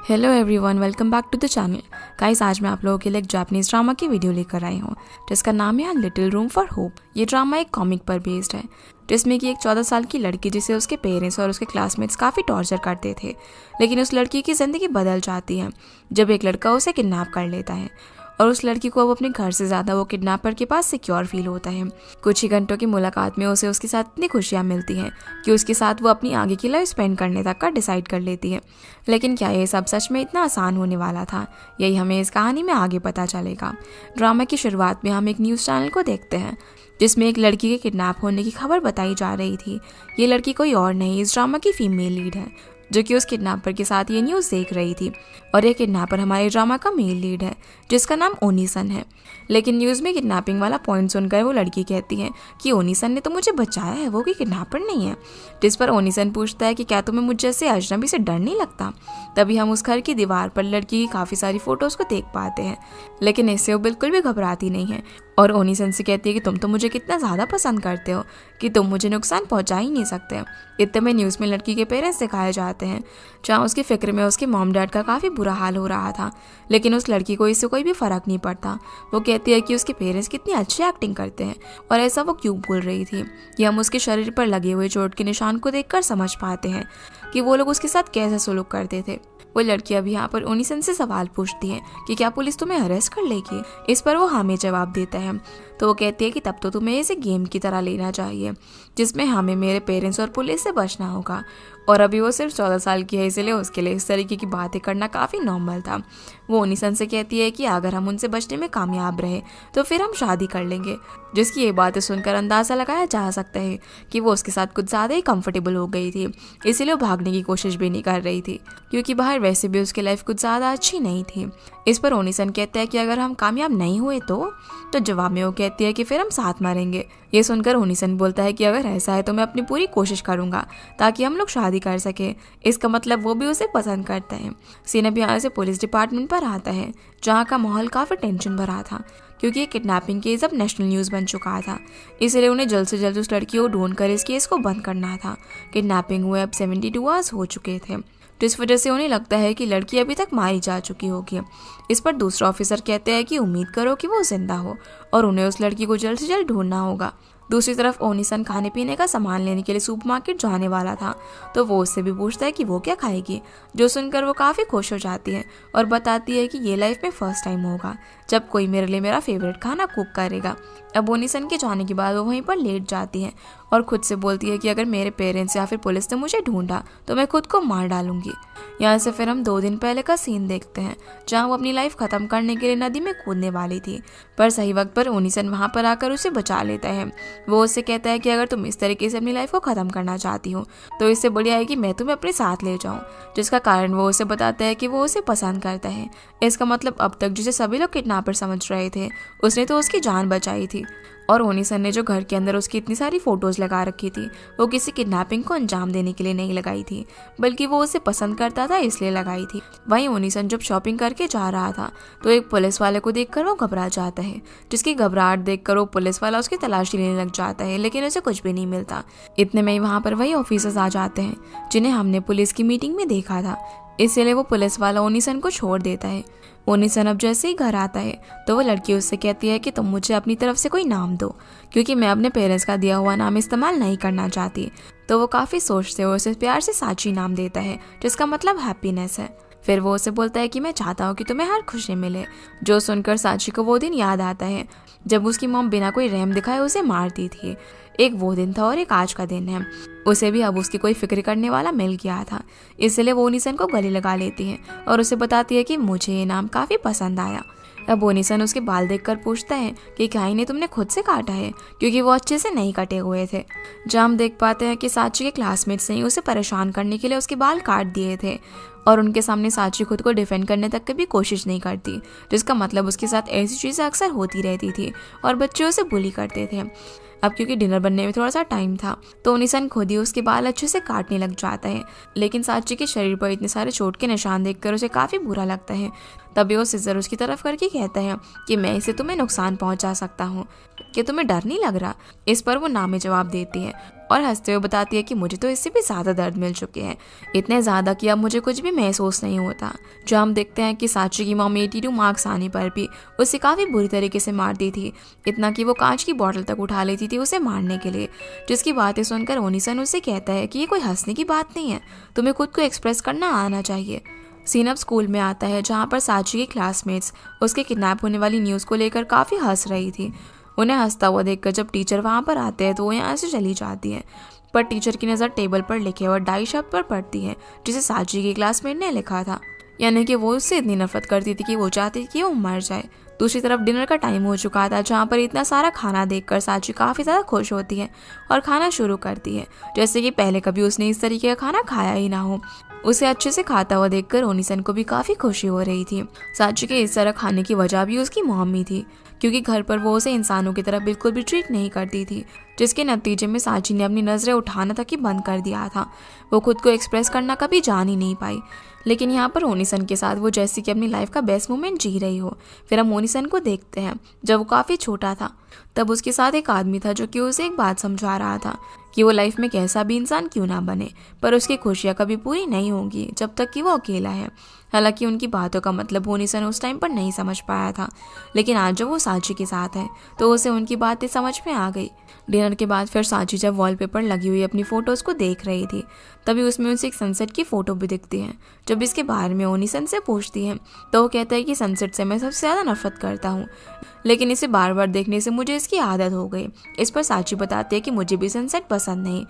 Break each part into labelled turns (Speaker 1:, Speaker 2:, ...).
Speaker 1: Hello everyone, welcome back to the channel. Guys, आज मैं आप लोगों के लिए एक जापानीज ड्रामा की वीडियो लेकर आई हूँ जिसका नाम है लिटिल रूम फॉर होप। ये ड्रामा एक कॉमिक पर बेस्ड है जिसमें कि एक 14 साल की लड़की जिसे उसके पेरेंट्स और उसके क्लासमेट्स काफ़ी टॉर्चर करते थे, लेकिन उस लड़की की ज़िंदगी बदल जाती है जब एक लड़का उसे किडनैप कर लेता है और उस लड़की को अब अपने घर से ज़्यादा वो किडनैपर के पास सिक्योर फील होता है। कुछ ही घंटों की मुलाकात में उसे उसके साथ इतनी खुशियाँ मिलती हैं कि उसके साथ वो अपनी आगे की लाइफ स्पेंड करने तक का डिसाइड कर लेती है। लेकिन क्या ये सब सच में इतना आसान होने वाला था? यही हमें इस कहानी में आगे पता चलेगा। ड्रामा की शुरुआत में हम एक न्यूज़ चैनल को देखते हैं जिसमें एक लड़की के किडनैप होने की खबर बताई जा रही थी। ये लड़की कोई और नहीं, इस ड्रामा की फीमेल लीड है जो कि उस किडनैपर के साथ ये न्यूज़ देख रही थी। और ये किडनैपर हमारे ड्रामा का मेल लीड है जिसका नाम ओनीसन है। लेकिन न्यूज़ में किडनैपिंग वाला पॉइंट सुनकर वो लड़की कहती है कि ओनीसन ने तो मुझे बचाया है, वो कोई किडनैपर नहीं है। जिस पर ओनीसन पूछता है कि क्या तुम्हें मुझ जैसे अजनबी से डर नहीं लगता? तभी हम उस घर की दीवार पर लड़की की काफ़ी सारी फ़ोटोज़ को देख पाते हैं, लेकिन इससे वो बिल्कुल भी घबराती नहीं है और ओनीसन से कहती है कि तुम तो मुझे कितना ज़्यादा पसंद करते हो कि तुम मुझे नुकसान पहुंचा ही नहीं सकते। इतने में न्यूज़ में लड़की के पेरेंट्स दिखाए जाते हैं जहाँ उसकी फिक्र में उसके मॉम डैड का काफ़ी बुरा हाल हो रहा था, लेकिन उस लड़की को इससे कोई भी फ़र्क नहीं पड़ता। वो कहती है कि उसके पेरेंट्स कितनी अच्छी एक्टिंग करते हैं और ऐसा वो क्यों बोल रही थी। ये हम उसके शरीर पर लगे हुए चोट के निशान को देखकर समझ पाते हैं कि वो लोग उसके साथ कैसे सलूक करते थे। वो लड़की अब यहाँ पर ओनीसन से सवाल पूछती है कि क्या पुलिस तुम्हें अरेस्ट कर लेगी? इस पर वो हाँ में जवाब देता है। तो वो कहती है कि तब तो तुम्हें इसे गेम की तरह लेना चाहिए जिसमें हमें मेरे पेरेंट्स और पुलिस से बचना होगा। और अभी वो सिर्फ 14 साल की है, इसलिए उसके लिए इस तरीके की बातें करना काफ़ी नॉर्मल था। वो ओनीसन से कहती है कि अगर हम उनसे बचने में कामयाब रहे तो फिर हम शादी कर लेंगे, जिसकी ये बातें सुनकर अंदाज़ा लगाया जा सकता है कि वो उसके साथ कुछ ज़्यादा ही कंफर्टेबल हो गई थी, इसीलिए वो भागने की कोशिश भी नहीं कर रही थी क्योंकि बाहर वैसे भी उसकी लाइफ कुछ ज़्यादा अच्छी नहीं थी। इस पर ओनीसन कहता है कि अगर हम कामयाब नहीं हुए तो जवाब में वो कहती है कि फिर हम साथ मरेंगे। ये सुनकर ओनीसन बोलता है कि अगर ऐसा है तो मैं अपनी पूरी कोशिश करूंगा ताकि हम लोग शादी कर सके। इसका मतलब वो भी उसे पसंद करता है। सीन अब यहाँ से पुलिस डिपार्टमेंट पर आता है जहाँ का माहौल काफ़ी टेंशन भरा था क्योंकि ये किडनैपिंग केस अब नेशनल न्यूज़ बन चुका था, इसलिए उन्हें जल्द से जल्द उस लड़की को ढूंढ कर इस केस को बंद करना था। किडनैपिंग हुए अब 72 आवर्स हो चुके थे, जिस वजह से उन्हें लगता है कि लड़की अभी तक मारी जा चुकी होगी। इस पर दूसरा ऑफिसर कहते हैं कि उम्मीद करो कि वो जिंदा हो और उन्हें उस लड़की को जल्द से जल्द ढूंढना होगा। दूसरी तरफ ओनीसन खाने पीने का सामान लेने के लिए सुपरमार्केट जाने वाला था, तो वो उससे भी पूछता है कि वो क्या खाएगी, जो सुनकर वो काफ़ी खुश हो जाती है और बताती है कि ये लाइफ में फर्स्ट टाइम होगा जब कोई मेरे लिए मेरा फेवरेट खाना कुक करेगा। अब ओनीसन के जाने के बाद वो वहीं पर लेट जाती है और खुद से बोलती है कि अगर मेरे पेरेंट्स या फिर पुलिस ने मुझे ढूंढा तो मैं खुद को मार डालूंगी। यहाँ से फिर हम 2 दिन पहले का सीन देखते हैं जहाँ वो अपनी लाइफ ख़त्म करने के लिए नदी में कूदने वाली थी, पर सही वक्त पर ओनीसन वहाँ पर आकर उसे बचा लेता है। वो उससे कहता है कि अगर तुम इस तरीके से अपनी लाइफ को ख़त्म करना चाहती हो तो इससे बढ़िया है कि मैं तुम्हें अपने साथ ले जाऊँ, जिसका कारण वो उसे बताता है कि वो उसे पसंद करता है। इसका मतलब अब तक जिसे सभी लोग किडनैपर समझ रहे थे उसने तो उसकी जान बचाई थी, और ओनीसन ने जो घर के अंदर उसकी इतनी सारी फ़ोटोज़ लगा रखी थी वो किसी किडनैपिंग को अंजाम देने के लिए नहीं लगाई थी, बल्कि वो उसे पसंद करता था इसलिए लगाई थी। वहीं ओनीसन जब शॉपिंग करके जा रहा था तो एक पुलिस वाले को देखकर वो घबरा जाता है, जिसकी घबराहट देखकर वो पुलिस वाला उसकी तलाशी लेने लग जाता है, लेकिन उसे कुछ भी नहीं मिलता। इतने में वहाँ पर वही ऑफिसर्स आ जाते हैं जिन्हें हमने पुलिस की मीटिंग में देखा था, इसलिए वो पुलिस वाला ओनीसन को छोड़ देता है। ओनीसन अब जैसे ही घर आता है तो वो लड़की उससे कहती है कि तुम मुझे अपनी तरफ से कोई नाम दो क्योंकि मैं अपने पेरेंट्स का दिया हुआ नाम इस्तेमाल नहीं करना चाहती। तो वो काफ़ी सोचते हुए उसे प्यार से साची नाम देता है जिसका मतलब हैप्पीनेस है। फिर वो उसे बोलता है कि मैं चाहता हूँ कि तुम्हें हर खुशी मिले, जो सुनकर साची को वो दिन याद आता है जब उसकी मॉम बिना कोई रहम दिखाए उसे मारती थी। एक वो दिन था और एक आज का दिन है। उसे भी अब उसकी कोई फिक्र करने वाला मिल गया था, इसलिए वो ओनीसन को गले लगा लेती है और उसे बताती है कि मुझे ये नाम काफ़ी पसंद आया। अब ओनीसन उसके बाल देखकर पूछता है कि क्या इन्हें तुमने खुद से काटा है, क्योंकि वो अच्छे से नहीं कटे हुए थे। जब हम देख पाते हैं कि साची के क्लासमेट्स ने उसे परेशान करने के लिए उसके बाल काट दिए थे और उनके सामने साची खुद को डिफेंड करने तक की भी कोशिश नहीं करती, जिसका मतलब उसके साथ ऐसी चीज़ें अक्सर होती रहती थी और बच्चे उसे बुली करते थे। अब क्योंकि डिनर बनने में थोड़ा सा टाइम था तो ओनीसन खुद ही उसके बाल अच्छे से काटने लग जाता है, लेकिन साची के शरीर पर इतने सारे चोट के निशान देखकर उसे काफ़ी बुरा लगता है। तभी वो सिजर उसकी तरफ करके कहता है कि मैं इसे तुम्हें नुकसान पहुंचा सकता हूँ, कि तुम्हें डर नहीं लग रहा। इस पर वो ना में जवाब देती है और हंसते हुए बताती है कि मुझे तो इससे भी ज़्यादा दर्द मिल चुके हैं, इतने ज़्यादा कि अब मुझे कुछ भी महसूस नहीं होता। जो हम देखते हैं कि साची की मॉम 82 मार्क्स आने पर भी उसे काफ़ी बुरी तरीके से मारती थी, इतना कि वो कांच की बोतल तक उठा लेती थी उसे मारने के लिए। जिसकी बातें सुनकर ओनिसन उसे कहता है कि ये कोई हंसने की बात नहीं है, तुम्हें खुद को एक्सप्रेस करना आना चाहिए। सीन अब स्कूल में आता है जहाँ पर साची के क्लासमेट्स उसके किडनैप होने वाली न्यूज़ को लेकर काफ़ी हंस रही थी। उन्हें हंसता हुआ देखकर जब टीचर वहाँ पर आते हैं तो वो यहाँ से चली जाती है, पर टीचर की नज़र टेबल पर लिखे और डाई शब्द पर पड़ती है जिसे साची के क्लासमेट ने लिखा था, यानी कि वो उससे इतनी नफरत करती थी कि वो चाहती थी कि वो मर जाए। दूसरी तरफ डिनर का टाइम हो चुका था जहाँ पर इतना सारा खाना देखकर साची काफ़ी ज़्यादा खुश होती है और खाना शुरू करती है, जैसे कि पहले कभी उसने इस तरीके का खाना खाया ही ना हो। उसे अच्छे से खाता हुआ देखकर ओनिसन को भी काफ़ी खुशी हो रही थी। साची के इस तरह खाने की वजह भी उसकी मम्मी थी, क्योंकि घर पर वो उसे इंसानों की तरह बिल्कुल भी ट्रीट नहीं करती थी, जिसके नतीजे में साची ने अपनी नज़रें उठाना तक ही बंद कर दिया था। वो खुद को एक्सप्रेस करना कभी जान ही नहीं पाई। लेकिन यहाँ पर ओनिसन के साथ वो जैसे कि अपनी लाइफ का बेस्ट मोमेंट जी रही हो। फिर हम ओनिसन को देखते हैं जब वो काफ़ी छोटा था, तब उसके साथ एक आदमी था जो कि उसे एक बात समझा रहा था कि वो लाइफ में कैसा भी इंसान क्यों ना बने, पर उसकी खुशियाँ कभी पूरी नहीं होंगी जब तक कि वो अकेला है। हालांकि उनकी बातों का मतलब ओनिसन उस टाइम पर नहीं समझ पाया था, लेकिन आज जब वो साची के साथ है तो उसे उनकी बातें समझ में आ गई। डिनर के बाद फिर साची जब वॉलपेपर लगी हुई अपनी फ़ोटोज़ को देख रही थी, तभी उसमें उसे एक सनसेट की फ़ोटो भी दिखती है। जब इसके बारे में ओनिसन से पूछती है तो वो कहता है कि सनसेट से मैं सबसे ज़्यादा नफरत करता हूँ, लेकिन इसे बार बार देखने से मुझे इसकी आदत हो गई। इस पर साची बताती है कि मुझे भी सनसेट पसंद नहीं,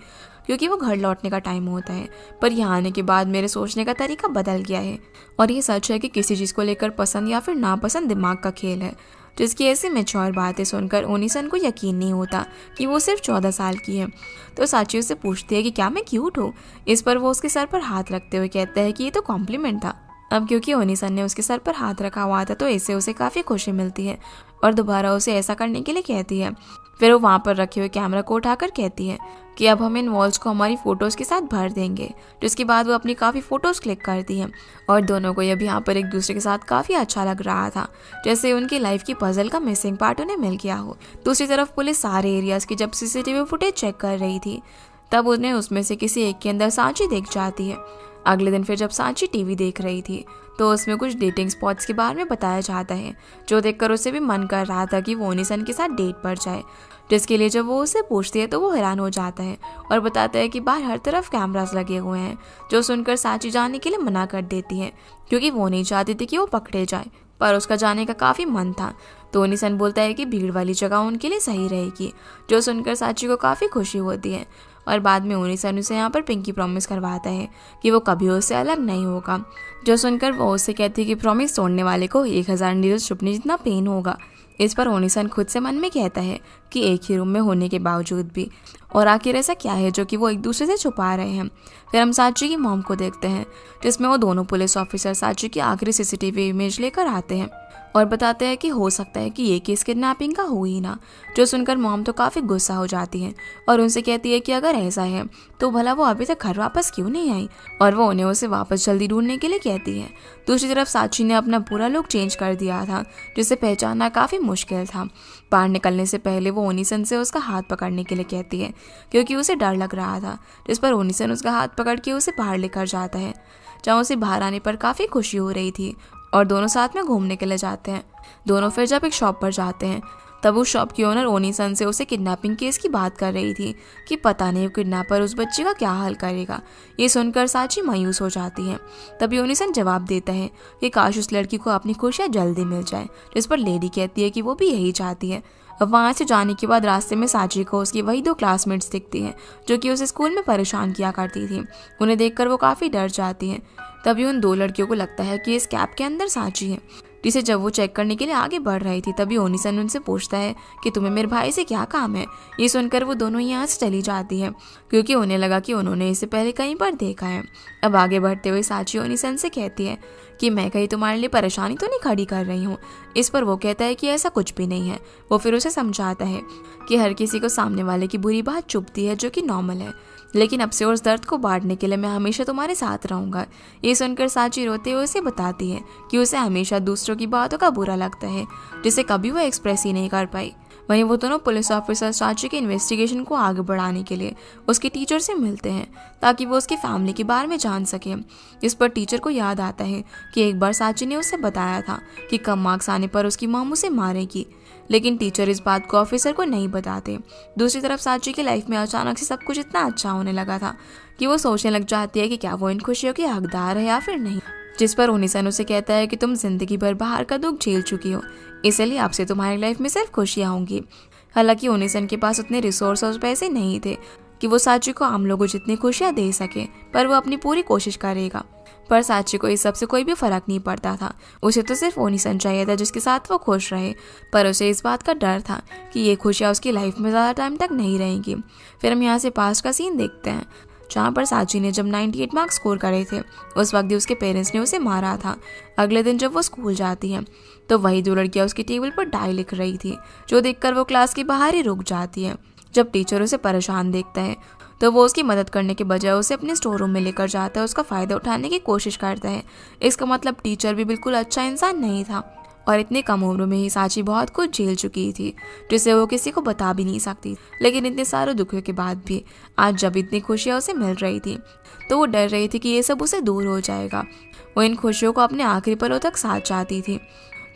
Speaker 1: क्योंकि वो घर लौटने का टाइम होता है, पर यहाँ आने के बाद मेरे सोचने का तरीका बदल गया है। और ये सच है कि किसी चीज़ को लेकर पसंद या फिर नापसंद दिमाग का खेल है। जिसकी ऐसी मैच्योर बातें सुनकर ओनिसन को यकीन नहीं होता कि वो सिर्फ 14 साल की है। तो साची उससे पूछती है कि क्या मैं क्यूट हूँ। इस पर वो उसके सर पर हाथ रखते हुए कहता है कि ये तो कॉम्प्लीमेंट था। अब क्योंकि ओनिसन ने उसके सर पर हाथ रखा हुआ था तो इससे उसे काफ़ी खुशी मिलती है और दोबारा उसे ऐसा करने के लिए कहती है। फिर वो वहाँ पर रखे हुए कैमरा को उठाकर कहती है कि अब हम इन वॉल्स को हमारी फ़ोटोज़ के साथ भर देंगे। जिसके बाद वो अपनी काफ़ी फ़ोटोज़ क्लिक करती है और दोनों को अब यहाँ पर एक दूसरे के साथ काफ़ी अच्छा लग रहा था, जैसे उनकी लाइफ की पजल का मिसिंग पार्ट उन्हें मिल गया हो। दूसरी तरफ पुलिस सारे एरियाज़ की जब CCTV फुटेज चेक कर रही थी, तब उन्हें उसमें से किसी एक के अंदर साची दिख जाती है। अगले दिन फिर जब साची टीवी देख रही थी तो उसमें कुछ डेटिंग स्पॉट्स के बारे में बताया जाता है, जो देखकर उसे भी मन कर रहा था कि वो ओनिसन के साथ डेट पर जाए। जिसके लिए जब वो उसे पूछती है तो वो हैरान हो जाता है और बताता है कि बाहर हर तरफ कैमरास लगे हुए हैं, जो सुनकर साची जाने के लिए मना कर देती है, क्योंकि वो नहीं चाहती थी कि वो पकड़े जाए, पर उसका जाने का काफ़ी मन था। तो ओनिसन बोलता है कि भीड़ वाली जगह उनके लिए सही रहेगी, जो सुनकर साची को काफ़ी खुशी होती है। और बाद में ओनिसन उसे यहाँ पर पिंकी प्रॉमिस करवाता है कि वो कभी उससे अलग नहीं होगा, जो सुनकर वो उससे कहती है कि प्रॉमिस तोड़ने वाले को 1000 नीडल्स चुभने जितना पेन होगा। इस पर ओनिसन खुद से मन में कहता है कि एक ही रूम में होने के बावजूद भी, और आखिर ऐसा क्या है जो कि वो एक दूसरे से छुपा रहे हैं। फिर हम साची की मॉम को देखते हैं, जिसमें वो दोनों पुलिस ऑफिसर साची की आखिरी CCTV इमेज लेकर आते हैं और बताते हैं कि हो सकता है कि ये केस किडनैपिंग का हो ही ना। जो सुनकर मॉम तो काफ़ी गुस्सा हो जाती है और उनसे कहती है कि अगर ऐसा है तो भला वो अभी तक घर वापस क्यों नहीं आई, और वो उन्हें उसे वापस जल्दी ढूंढने के लिए कहती है। दूसरी तरफ साची ने अपना पूरा लुक चेंज कर दिया था, जिसे पहचानना काफ़ी मुश्किल था। बाहर निकलने से पहले वो ओनिसन से उसका हाथ पकड़ने के लिए कहती है, क्योंकि उसे डर लग रहा था। जिस पर ओनिसन उसका हाथ पकड़ के उसे बाहर लेकर जाता है, जहाँ उसे बाहर आने पर काफ़ी खुशी हो रही थी और दोनों साथ में घूमने के लिए जाते हैं। दोनों फिर जब एक शॉप पर जाते हैं, तब उस शॉप की ओनर ओनिसन से उसे किडनैपिंग केस की बात कर रही थी कि पता नहीं वो किडनैपर उस बच्चे का क्या हाल करेगा। ये सुनकर साची मायूस हो जाती है। तभी ओनिसन जवाब देता है कि काश उस लड़की को अपनी खुशियाँ जल्दी मिल जाए, जिस पर लेडी कहती है कि वो भी यही चाहती है। अब वहाँ से जाने के बाद रास्ते में साची को उसकी वही 2 क्लासमेट्स दिखती हैं, जो कि उसे स्कूल में परेशान किया करती थी। उन्हें देखकर वो काफ़ी डर जाती हैं। तभी उन 2 लड़कियों को लगता है कि इस कैब के अंदर साची है, जिसे जब वो चेक करने के लिए आगे बढ़ रही थी, तभी ओनिसन उनसे पूछता है कि तुम्हें मेरे भाई से क्या काम है। ये सुनकर वो दोनों यहाँ से चली जाती है, क्योंकि उन्हें लगा कि उन्होंने इसे पहले कहीं पर देखा है। अब आगे बढ़ते हुए साची ओनिसन से कहती है कि मैं कहीं तुम्हारे लिए परेशानी तो नहीं खड़ी कर रही हूँ। इस पर वो कहता है कि ऐसा कुछ भी नहीं है। वो फिर उसे समझाता है कि हर किसी को सामने वाले की बुरी बात चुभती है, जो कि नॉर्मल है। लेकिन अब से उस दर्द को बांटने के लिए मैं हमेशा तुम्हारे साथ रहूंगा। ये सुनकर साची रोते हुए उसे बताती है कि उसे हमेशा दूसरों की बातों का बुरा लगता है, जिसे कभी वो एक्सप्रेस ही नहीं कर पाई। वहीं वो दोनों पुलिस ऑफिसर साची के इन्वेस्टिगेशन को आगे बढ़ाने के लिए उसके टीचर से मिलते हैं ताकि वो उसकी फैमिली के बारे में जान सके। इस पर टीचर को याद आता है कि एक बार साची ने उसे बताया था कि कम मार्क्स आने पर उसकी मॉम उसे मारेगी, लेकिन टीचर इस बात को ऑफिसर को नहीं बताते। दूसरी तरफ साची की लाइफ में अचानक से सब कुछ इतना अच्छा होने लगा था कि वो सोचने लग जाती है कि क्या वो इन खुशियों की हकदार है या फिर नहीं। जिस पर ओनिसन उसे कहता है कि तुम जिंदगी भर बाहर का दुख झेल चुकी हो, इसलिए अब से तुम्हारी लाइफ में सिर्फ खुशियाँ होंगी। हालांकि ओनिसन के पास उतने रिसोर्स और पैसे नहीं थे कि वो साची को आम लोगों जितनी खुशियाँ दे सके, पर वो अपनी पूरी कोशिश करेगा। पर साची को इस सब से कोई भी फर्क नहीं पड़ता था। उसे तो सिर्फ ओनिसन चाहिए था जिसके साथ वो खुश रहे, पर उसे इस बात का डर था कि ये खुशियाँ उसकी लाइफ में ज़्यादा टाइम तक नहीं रहेंगी। फिर हम यहाँ से पास्ट का सीन देखते हैं, जहाँ पर साची ने जब 98 मार्क्स स्कोर करे थे उस वक्त ही उसके पेरेंट्स ने उसे मारा था। अगले दिन जब वो स्कूल जाती है तो वही दो लड़कियाँ उसकी टेबल पर डाई लिख रही थी, जो देखकर वो क्लास के बाहर ही रुक जाती है। जब टीचर उसे परेशान देखता है तो वो उसकी मदद करने के बजाय उसे अपने स्टोर रूम में लेकर जाता है, उसका फ़ायदा उठाने की कोशिश करता है। इसका मतलब टीचर भी बिल्कुल अच्छा इंसान नहीं था और इतनी कम उम्र में ही साची बहुत कुछ झेल चुकी थी जिसे वो किसी को बता भी नहीं सकती। लेकिन इतने सारे दुखों के बाद भी आज जब इतनी खुशियाँ उसे मिल रही थी तो वो डर रही थी कि ये सब उसे दूर हो जाएगा। वो इन खुशियों को अपने आखिरी पलों तक साथ चाहती थी,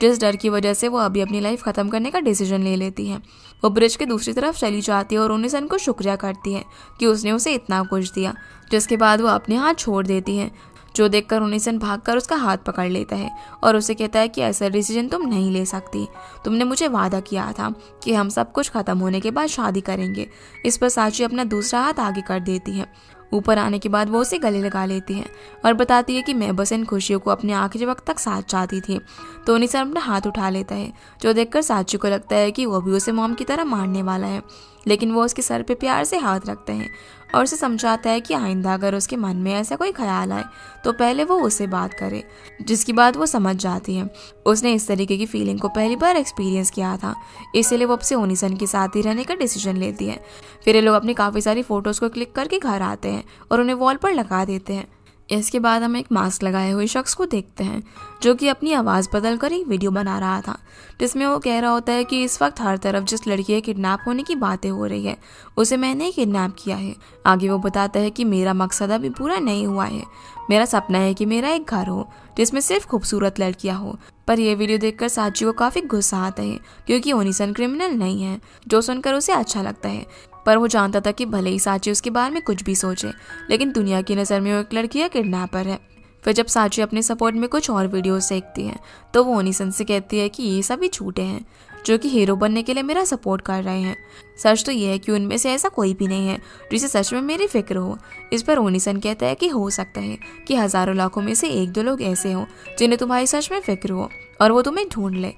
Speaker 1: जिस डर की वजह से वो अभी अपनी लाइफ खत्म करने का डिसीजन ले लेती है। वो ब्रिज के दूसरी तरफ चली जाती है और ओनिसन को शुक्रिया करती है कि उसने उसे इतना कुछ दिया, जिसके बाद वो अपने हाथ छोड़ देती है, जो देखकर ओनिसन भागकर उसका हाथ पकड़ लेता है और उसे कहता है कि ऐसा डिसीजन तुम नहीं ले सकती। तुमने मुझे वादा किया था कि हम सब कुछ खत्म होने के बाद शादी करेंगे। इस पर साची अपना दूसरा हाथ आगे कर देती है। ऊपर आने के बाद वो उसे गले लगा लेती है और बताती है कि मैं बस इन खुशियों को अपने आखिरी वक्त तक साथ चाहती थी। तो ओनिसन अपना हाथ उठा लेता है, जो देखकर साची को लगता है कि वो भी उसे मॉम की तरह मारने वाला है, लेकिन वो उसके सर पे प्यार से हाथ रखते हैं और उसे समझाता है कि आइंदा अगर उसके मन में ऐसा कोई ख्याल आए तो पहले वो उससे बात करे, जिसकी बात वो समझ जाती है। उसने इस तरीके की फीलिंग को पहली बार एक्सपीरियंस किया था, इसलिए वो अब से ओनिसन के साथ ही रहने का डिसीजन लेती है। फिर ये लोग अपनी काफ़ी सारी फ़ोटोज़ को क्लिक करके घर आते हैं और उन्हें वॉल पर लगा देते हैं। इसके बाद हम एक मास्क लगाए हुए शख्स को देखते हैं जो कि अपनी आवाज़ बदल कर एक वीडियो बना रहा था, जिसमें वो कह रहा होता है कि इस वक्त हर तरफ जिस लड़की के किडनैप होने की बातें हो रही है उसे मैंने ही किडनैप किया है। आगे वो बताता है कि मेरा मकसद अभी पूरा नहीं हुआ है, मेरा सपना है कि मेरा एक घर हो जिसमें सिर्फ खूबसूरत लड़कियां हो। पर यह वीडियो देखकर साची को काफ़ी गुस्सा आता है क्योंकि ओनिसन क्रिमिनल नहीं है, जो सुनकर उसे अच्छा लगता है। पर वो जानता था कि भले ही साची उसके बारे में कुछ भी सोचे, लेकिन दुनिया की नज़र में वो एक लड़की या किडनैपर है। फिर जब साची अपने सपोर्ट में कुछ और वीडियोस देखती है तो वो ओनिसन से कहती है कि ये सभी झूठे हैं जो कि हीरो बनने के लिए मेरा सपोर्ट कर रहे हैं। सच तो ये है कि उनमें से ऐसा कोई भी नहीं है जिसे सच में मेरी फिक्र हो। इस पर ओनिसन कहता है कि हो सकता है कि हज़ारों लाखों में से एक दो लोग ऐसे हों जिन्हें तुम्हारी सच में फिक्र हो और वो तुम्हें ढूंढ ले।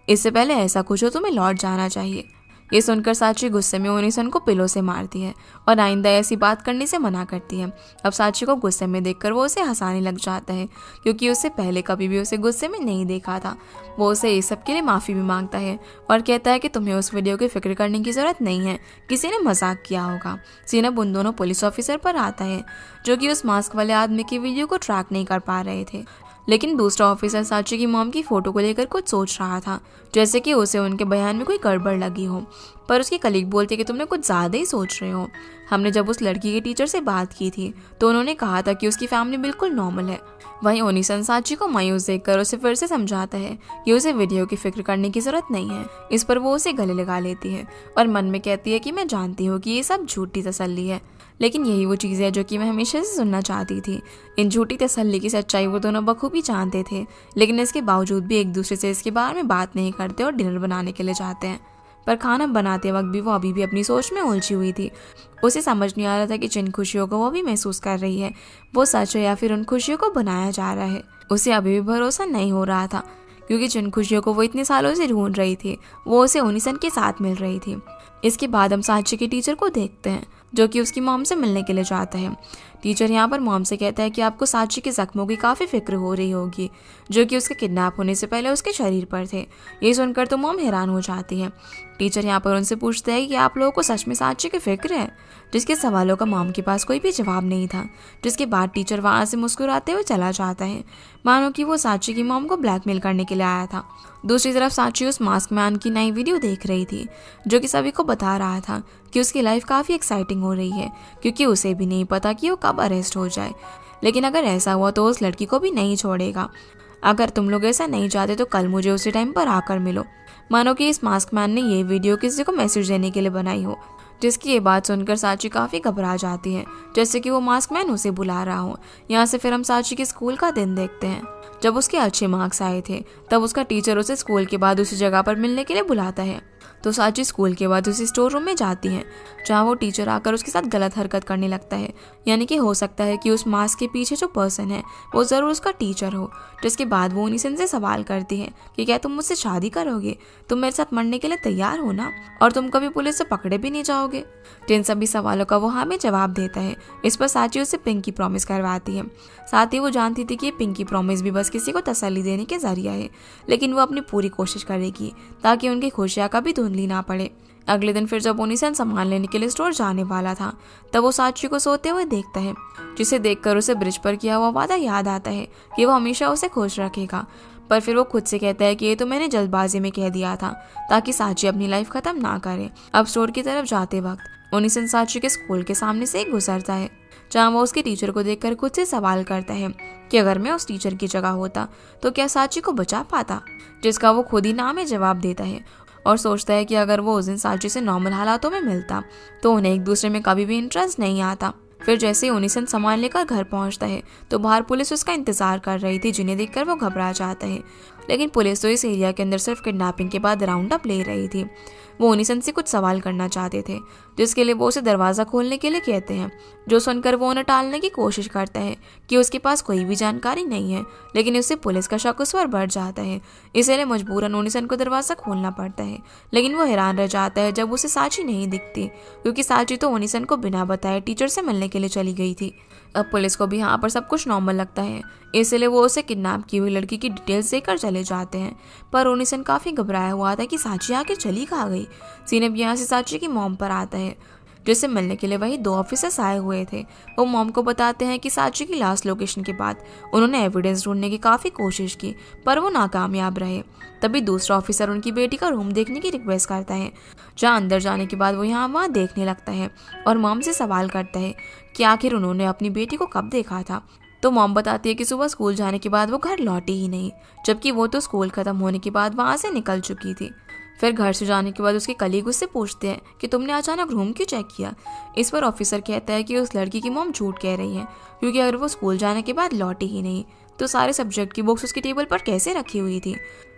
Speaker 1: इससे पहले ऐसा कुछ हो तुम्हें लौट जाना चाहिए। ये सुनकर साची गुस्से में ओनिसन को पिलो से मारती है और आइंदा ऐसी बात करने से मना करती है। अब साची को गुस्से में देखकर वो उसे हंसाने लग जाता है क्योंकि उससे पहले कभी भी उसे गुस्से में नहीं देखा था। वो उसे इस सब के लिए माफ़ी भी मांगता है और कहता है कि तुम्हें उस वीडियो की फिक्र करने की ज़रूरत नहीं है, किसी ने मजाक किया होगा। सीन अब उन दोनों पुलिस ऑफिसर पर आता है जो कि उस मास्क वाले आदमी की वीडियो को ट्रैक नहीं कर पा रहे थे। लेकिन दूसरा ऑफिसर साची की मॉम की फ़ोटो को लेकर कुछ सोच रहा था, जैसे कि उसे उनके बयान में कोई गड़बड़ लगी हो। पर उसकी कलीग बोलती कि तुमने कुछ ज़्यादा ही सोच रहे हो। हमने जब उस लड़की के टीचर से बात की थी तो उन्होंने कहा था कि उसकी फैमिली बिल्कुल नॉर्मल है। वहीं ओनिसन साची को मायूस देखकर उसे फिर से समझाता है कि उसे वीडियो की फिक्र करने की ज़रूरत नहीं है। इस पर वो उसे गले लगा लेती है और मन में कहती है कि मैं जानती हूँ कि ये सब झूठी तसल्ली है, लेकिन यही वो चीज़ है जो कि मैं हमेशा से सुनना चाहती थी। इन झूठी तसल्ली की सच्चाई वो दोनों बखूबी जानते थे, लेकिन इसके बावजूद भी एक दूसरे से इसके बारे में बात नहीं करते और डिनर बनाने के लिए जाते हैं। पर खाना बनाते वक्त भी वो अभी भी अपनी सोच में उलझी हुई थी। उसे समझ नहीं आ रहा था कि जिन खुशियों को वो भी महसूस कर रही है वो सच है या फिर उन खुशियों को बनाया जा रहा है। उसे अभी भी भरोसा नहीं हो रहा था क्योंकि जिन खुशियों को वो इतने सालों से ढूंढ रही थी वो उसे ओनिसन के साथ मिल रही थी। इसके बाद हम साची के टीचर को देखते हैं जो कि उसकी मॉम से मिलने के लिए जाता है। टीचर यहाँ पर मॉम से कहता है कि आपको साची के जख्मों की काफ़ी फिक्र हो रही होगी, जो कि उसके किडनैप होने से पहले उसके शरीर पर थे। ये सुनकर तो मॉम हैरान हो जाती है। टीचर यहाँ पर उनसे पूछते हैं कि आप लोगों को सच में साची की फिक्र है, जिसके सवालों का मॉम के पास कोई भी जवाब नहीं था। जिसके बाद टीचर वहाँ से मुस्कुराते हुए चला जाता है, मानो कि वो साची की मॉम को ब्लैकमेल करने के लिए आया था। दूसरी तरफ साची उस मास्क मैन की नई वीडियो देख रही थी, जो कि सभी को बता रहा था कि उसकी लाइफ काफ़ी एक्साइटिंग हो रही है, क्योंकि उसे भी नहीं पता कि वो कब अरेस्ट हो जाए। लेकिन अगर ऐसा हुआ तो उस लड़की को भी नहीं छोड़ेगा। अगर तुम लोग ऐसा नहीं चाहते तो कल मुझे उसी टाइम पर आकर मिलो। मानो कि इस मास्क मैन ने ये वीडियो किसी को मैसेज देने के लिए बनाई हो। जिसकी ये बात सुनकर साची काफ़ी घबरा जाती है, जैसे कि वो मास्क मैन उसे बुला रहा हो। यहाँ से फिर हम साची के स्कूल का दिन देखते हैं। जब उसके अच्छे मार्क्स आए थे तब उसका टीचर उसे स्कूल के बाद उसी जगह पर मिलने के लिए बुलाता है। तो साची स्कूल के बाद उसी स्टोर रूम में जाती है, जहाँ वो टीचर आकर उसके साथ गलत हरकत करने लगता है। यानी कि हो सकता है कि उस मास्क के पीछे जो पर्सन है वो ज़रूर उसका टीचर हो। जिसके बाद वो उन्हीं से सवाल करती है कि क्या तुम मुझसे शादी करोगे, तुम मेरे साथ मरने के लिए तैयार हो ना, और तुम कभी पुलिस से पकड़े भी नहीं जाओगे। जिन सभी सवालों का वो हाँ में जवाब देता है। इस पर साची उसे पिंकी प्रॉमिस करवाती है। साथ ही वो जानती थी कि ये पिंकी प्रॉमिस भी बस किसी को तसल्ली देने के जरिया है, लेकिन वो अपनी पूरी कोशिश करेगी ताकि उनकी खुशियाँ कभी धुंधली ना पड़े। अगले दिन फिर जब ओनिसन सामान लेने के लिए स्टोर जाने वाला था, तब वो साची को सोते हुए देखता है, जिसे देखकर उसे ब्रिज पर किया हुआ वादा याद आता है कि वो हमेशा उसे खुश रखेगा। पर फिर वो खुद से कहता है कि ये तो मैंने जल्दबाजी में कह दिया था ताकि साची अपनी लाइफ खत्म ना करे। अब स्टोर की तरफ जाते वक्त ओनिसन साची के स्कूल के सामने से गुजरता है, जहाँ वो उसके टीचर को देखकर खुद से सवाल करता है कि अगर मैं उस टीचर की जगह होता तो क्या साची को बचा पाता, जिसका वो खुद ही ना में जवाब देता है। और सोचता है कि अगर वो उस दिन साची से नॉर्मल हालातों में मिलता तो उन्हें एक दूसरे में कभी भी इंटरेस्ट नहीं आता। फिर जैसे ही ओनिसन सामान लेकर घर पहुंचता है तो बाहर पुलिस उसका इंतजार कर रही थी, जिन्हें देखकर वो घबरा जाता है। लेकिन पुलिस तो इस एरिया के अंदर सिर्फ किडनैपिंग के बाद राउंड अप ले रही थी। वो ओनिसन से कुछ सवाल करना चाहते थे, जिसके लिए वो उसे दरवाज़ा खोलने के लिए कहते हैं, जो सुनकर वो उन्हें टालने की कोशिश करता है कि उसके पास कोई भी जानकारी नहीं है। लेकिन उससे पुलिस का शक उस पर बढ़ जाता है, इसलिए मजबूरन ओनिसन को दरवाज़ा खोलना पड़ता है। लेकिन वो हैरान रह जाता है जब उसे साची नहीं दिखती, क्योंकि साची तो ओनिसन को बिना बताए टीचर से मिलने के लिए चली गई थी। अब पुलिस को भी यहाँ पर सब कुछ नॉर्मल लगता है, इसलिए वो उसे किडनैप की हुई लड़की की डिटेल्स देकर चले जाते हैं। पर ओनिसन काफ़ी घबराया हुआ था कि साची आके चली कहाँ गई। सीन अब यहाँ से साची की मॉम पर आता है, जिससे मिलने के लिए वही 2 ऑफिसर्स आए हुए थे। वो मॉम को बताते हैं कि साची की लास्ट लोकेशन के बाद उन्होंने एविडेंस ढूंढने की काफ़ी कोशिश की, पर वो नाकामयाब रहे। तभी दूसरा ऑफिसर उनकी बेटी का रूम देखने की रिक्वेस्ट करता है, जहाँ अंदर जाने के बाद वो यहाँ वहाँ देखने लगता है और मॉम से सवाल करता है कि आखिर उन्होंने अपनी बेटी को कब देखा था। तो मॉम बताती है कि सुबह स्कूल जाने के बाद वो घर लौटी ही नहीं, जबकि वो तो स्कूल खत्म होने के बाद वहाँ से निकल चुकी थी। फिर घर से जाने के बाद उसके कलीग उससे पूछते हैं कि तुमने अचानक रूम क्यों चेक किया। इस पर ऑफिसर कहता है कि उस लड़की की मॉम झूठ कह रही है, क्योंकि अगर वो स्कूल जाने के बाद लौटी ही नहीं तो सारे सब्जेक्ट की बुक्स उसकी टेबल पर कैसे रखी हुई थी।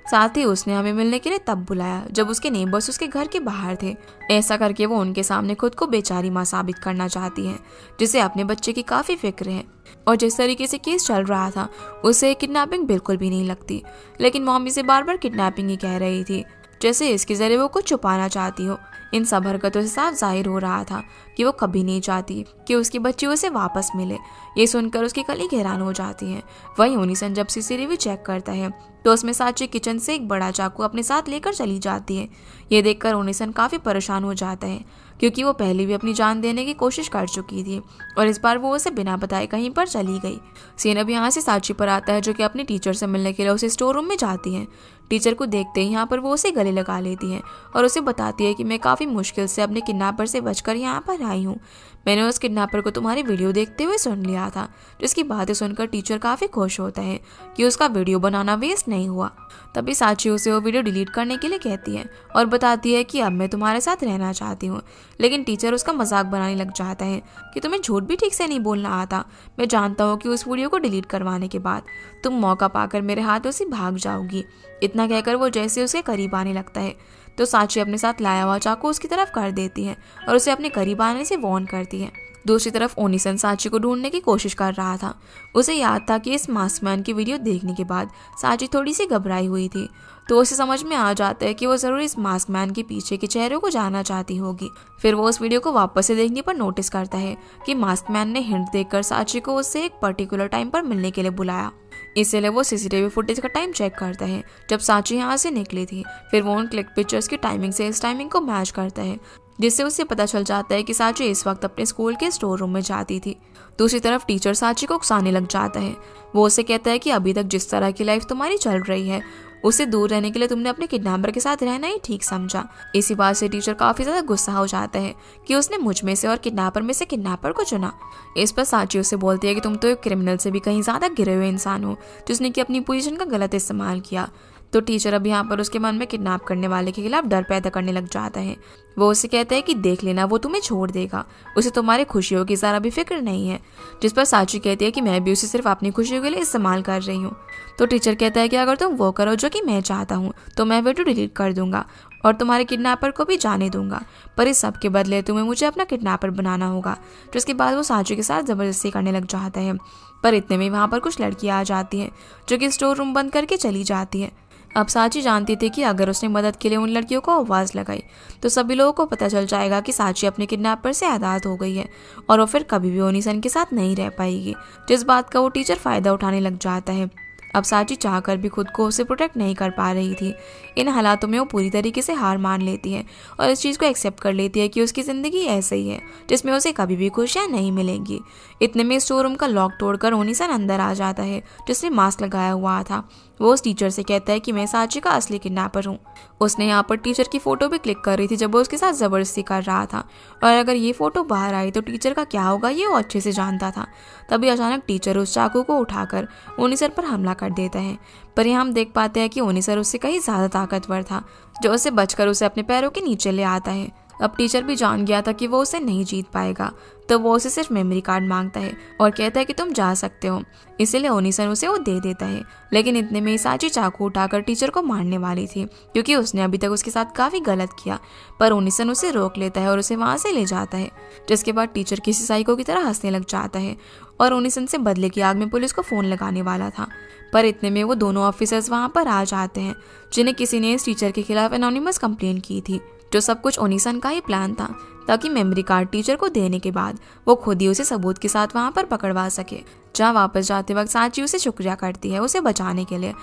Speaker 1: साथ ही उसने हमें मिलने के लिए तब बुलाया जब उसके नेबर्स उसके घर के बाहर थे। ऐसा करके वो उनके सामने खुद को बेचारी माँ साबित करना चाहती है, जिसे अपने बच्चे की काफ़ी फिक्र है। और जिस तरीके से केस चल रहा था उसे किडनैपिंग बिल्कुल भी नहीं लगती, लेकिन मॉमी से बार बार किडनैपिंग ही कह रही थी, जैसे इसके जरिए वो कुछ छुपाना चाहती हो। इन सब हरकतों से साफ जाहिर हो रहा था कि वो कभी नहीं चाहती कि उसकी बच्ची उसे वापस मिले। ये सुनकर उसकी कलीग हैरान हो जाती है। वहीं ओनिसन जब सीसीटीवी चेक करता है तो उसमें साची किचन से एक बड़ा चाकू अपने साथ लेकर चली जाती है। ये देखकर ओनिसन काफ़ी परेशान हो जाता है, क्योंकि वो पहले भी अपनी जान देने की कोशिश कर चुकी थी और इस बार वो उसे बिना बताए कहीं पर चली गई। सीन अब यहाँ से साची पर आता है, जो कि अपने टीचर से मिलने के लिए उसे स्टोर रूम में जाती है। टीचर को देखते ही यहाँ पर वो उसे गले लगा लेती है और उसे बताती है कि मैं काफ़ी मुश्किल से अपने किडनैपर से बचकर यहाँ पर आई हूँ। मैंने उस किडनैपर को तुम्हारी वीडियो देखते हुए सुन लिया था। जिसकी बातें सुनकर टीचर काफ़ी खुश होता है कि उसका वीडियो बनाना वेस्ट नहीं हुआ। तभी साची उसे वो वीडियो डिलीट करने के लिए कहती है और बताती है कि अब मैं तुम्हारे साथ रहना चाहती हूँ। लेकिन टीचर उसका मजाक बनाने लग जाता है कि तुम्हें झूठ भी ठीक से नहीं बोलना आता। मैं जानता हूँ कि उस वीडियो को डिलीट करवाने के बाद तुम मौका पाकर मेरे हाथों से भाग जाओगी। इतना कहकर वो जैसे उसके करीब आने लगता है तो साची अपने साथ लाया हुआ चाकू उसकी तरफ कर देती है और उसे अपने करीब आने से वार्न करती है। दूसरी तरफ ओनिसन साची को ढूंढने की कोशिश कर रहा था। उसे याद था कि इस मास्क मैन की वीडियो देखने के बाद साची थोड़ी सी घबराई हुई थी, तो उसे समझ में आ जाता है कि वो जरूर इस मास्क मैन के पीछे के चेहरे को जानना चाहती होगी। फिर वो उस वीडियो को वापस से देखने पर नोटिस करता है कि मास्क मैन ने हिंट देकर साची को उससे एक पर्टिकुलर टाइम पर मिलने के लिए बुलाया। इसलिए वो सीसीटीवी फुटेज का टाइम चेक करता है जब साची यहाँ से निकली थी। फिर वो उन क्लिक पिक्चर्स की टाइमिंग से इस टाइमिंग को मैच करता है, जिससे उसे पता चल जाता है कि साची इस वक्त अपने स्कूल के स्टोर रूम में जाती थी। दूसरी तरफ टीचर साची को उकसाने लग जाता है। वो उसे कहता है कि अभी तक जिस तरह की लाइफ तुम्हारी चल रही है उससे दूर रहने के लिए तुमने अपने किडनैपर के साथ रहना ही ठीक समझा। इसी बात से टीचर काफी ज्यादा गुस्सा हो जाता है कि उसने मुझ में से और किडनैपर में से किडनैपर को चुना। इस पर साची उसे बोलती है कि तुम तो एक क्रिमिनल से भी कहीं ज्यादा गिरे हुए इंसान हो जिसने कि अपनी पोजीशन का गलत इस्तेमाल किया। तो टीचर अब यहाँ पर उसके मन में किडनैप करने वाले के खिलाफ डर पैदा करने लग जाता है। वो उसे कहता है कि देख लेना, वो तुम्हें छोड़ देगा, उसे तुम्हारी खुशियों की जरा भी फिक्र नहीं है। जिस पर साची कहती है कि मैं भी उसे सिर्फ अपनी खुशियों के लिए इस्तेमाल कर रही हूँ। तो टीचर कहता है कि अगर तुम वो करो जो कि मैं चाहता हूँ तो मैं वीडियो डिलीट कर दूंगा और तुम्हारे किडनैपर को भी जाने दूंगा, पर इस सब के बदले तुम्हें मुझे अपना किडनैपर बनाना होगा। जिसके बाद वो साची के साथ जबरदस्ती करने लग जाता है। पर इतने में वहाँ पर कुछ लड़कियाँ आ जाती हैं जो कि स्टोर रूम बंद करके चली जाती है। अब साची जानती थी कि अगर उसने मदद के लिए उन लड़कियों को आवाज़ लगाई तो सभी लोगों को पता चल जाएगा कि साची अपने किडनैपर से आज़ाद हो गई है और वो फिर कभी भी ओनिसन के साथ नहीं रह पाएगी, जिस बात का वो टीचर फ़ायदा उठाने लग जाता है। अब साची चाहकर भी खुद को उसे प्रोटेक्ट नहीं कर पा रही थी। इन हालातों में वो पूरी तरीके से हार मान लेती है और इस चीज़ को एक्सेप्ट कर लेती है कि उसकी ज़िंदगी ऐसे ही है जिसमें उसे कभी भी खुशियाँ नहीं मिलेंगी। इतने में स्टोर रूम का लॉक तोड़कर ओनिसन अंदर आ जाता है, जिसने मास्क लगाया हुआ था। वो उस टीचर से कहता है कि मैं साची का असली किडनैपर हूँ। उसने यहाँ पर टीचर की फ़ोटो भी क्लिक कर रही थी जब वो उसके साथ ज़बरदस्ती कर रहा था, और अगर ये फ़ोटो बाहर आई तो टीचर का क्या होगा ये वो अच्छे से जानता था। तभी अचानक टीचर उस चाकू को उठाकर ओनिसन पर हमला कर देता है। पर यहाँ हम देख पाते हैं कि ओनिसन उससे कहीं ज़्यादा ताकतवर था, जो उससे बचकर उसे अपने पैरों के नीचे ले आता है। अब टीचर भी जान गया था कि वो उसे नहीं जीत पाएगा, तो वो उसे सिर्फ मेमोरी कार्ड मांगता है और कहता है कि तुम जा सकते हो। इसीलिए ओनिसन उसे वो दे देता है। लेकिन इतने में ही साची चाकू उठाकर टीचर को मारने वाली थी, क्योंकि उसने अभी तक उसके साथ काफ़ी गलत किया। पर ओनिसन उसे रोक लेता है और उसे वहाँ से ले जाता है। जिसके बाद टीचर किसी साइको की तरह हंसने लग जाता है और ओनिसन से बदले की आग में पुलिस को फ़ोन लगाने वाला था। पर इतने में वो दोनों ऑफिसर्स वहाँ पर आ जाते हैं, जिन्हें किसी ने इस टीचर के खिलाफ एनोनिमस कंप्लेन की थी। जो सब कुछ ओनिसन का ही प्लान था, ताकि मेमोरी कार्ड टीचर को देने के बाद वो खुद ही उसे सबूत के साथ वहाँ पर पकड़वा सके। जहाँ वापस जाते वक्त साची उसे शुक्रिया करती है उसे बचाने के लिए।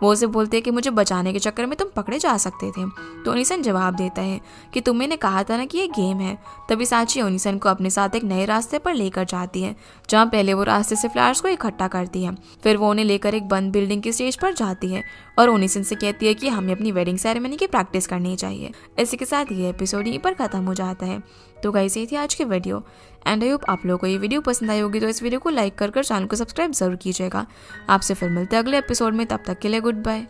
Speaker 1: वो उसे बोलते हैं कि मुझे बचाने के चक्कर में तुम पकड़े जा सकते थे। तो ओनिसन जवाब देता है कि तुमने ने कहा था ना कि ये गेम है। तभी साची ओनिसन को अपने साथ एक नए रास्ते पर लेकर जाती है, जहाँ पहले वो रास्ते से फ्लावर्स को इकट्ठा करती है। फिर वो उन्हें लेकर एक बंद बिल्डिंग की स्टेज पर जाती है और ओनिसन से कहती है कि हमें अपनी वेडिंग सेरेमनी की प्रैक्टिस करनी चाहिए। इसी के साथ ये एपिसोड यहीं पर खत्म हो जाता है। तो गाइस ये थी आज की वीडियो एंड आई होप आप लोगों को ये वीडियो पसंद आई होगी। तो इस वीडियो को लाइक कर चैनल को सब्सक्राइब जरूर कीजिएगा। आपसे फिर मिलते हैं अगले एपिसोड में, तब तक के लिए गुड बाय।